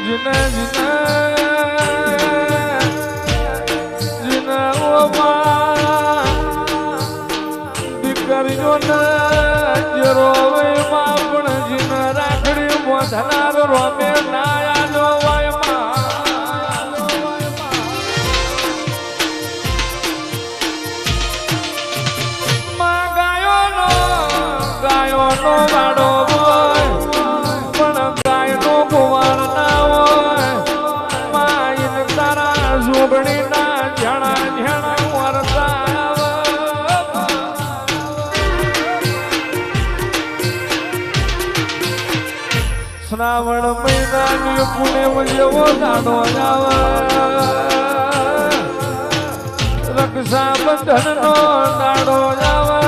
જીને જીને જીને ઓમાં દીકરીઓને જરોવયમાં પણ જીને રાખડી મોઢનાર રોમે નાયાનો ગાયોનો વાડો હોય પણ ગાયનો ગોવાળ ના હોય માઈન તારા જોગણીના ઝાણા ઝાણા વરતા શ્રાવણ મહિનાની પૂનમ જેવો દાડો આવે રક્ષાબંધનનો દાડો આવે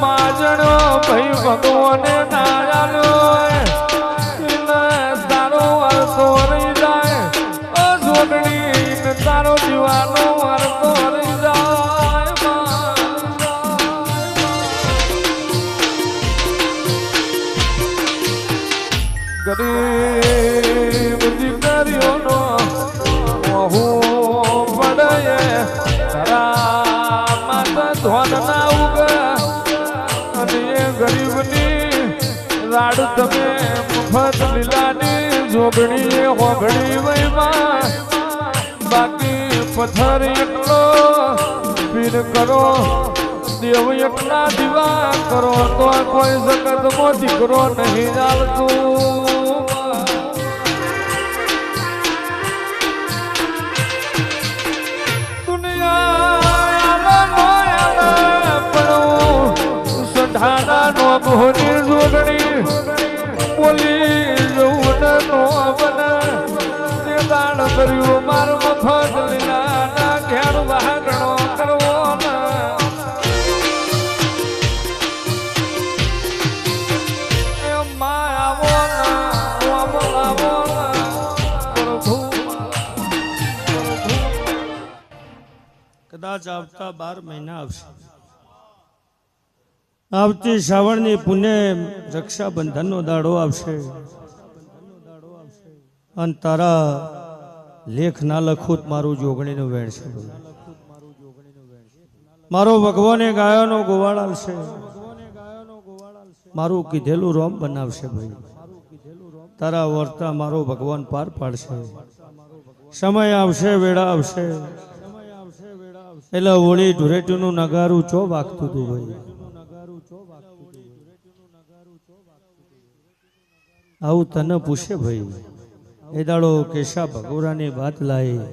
માજણો ભાઈ ભગવાને નાયાલો તારો વારતો રહી જાય જોગણી તારો દીવાનો વારતો રહી જાય ગરીબ દીકરીઓનો હું પડે તારા માતા ધોન ના ઉગા ગરીબની રાડ તમે મફત લીલાની જોગણી હોગણી વહીમાં બાકી પથ્થર એટલો પીર કરો દેવ એટલા દીવા કરો તો કોઈ જગતમાં દીકરો નહીં ચાલતું ધારાનો ભોની જોગણી બોલી જવું નો બને તે દાણ કર્યું મારું મફત લીલાના ઘેર વાગણો કરવો કદાચ આવતા 12 મહિના આવશે આવતી શ્રાવણની પુણ્ય રક્ષાબંધનનો દાડો આવશે અને તારા લેખ ના લખું મારું જોગણીનું વેણ છે મારો ભગવાને ગાયોનો ગોવાળ આવશે મારું કીધેલું રોમ બનાવશે ભાઈ તારા વર્તા મારો ભગવાન પાર પાડશે સમય આવશે વેળા આવશે એટલે હોળી ધૂળેટીનું નગારું ચો વાગતું હતું ભાઈ આવું તને પૂછે ભાઈ એ દાડો કેશા ભગોરાની વાત લાય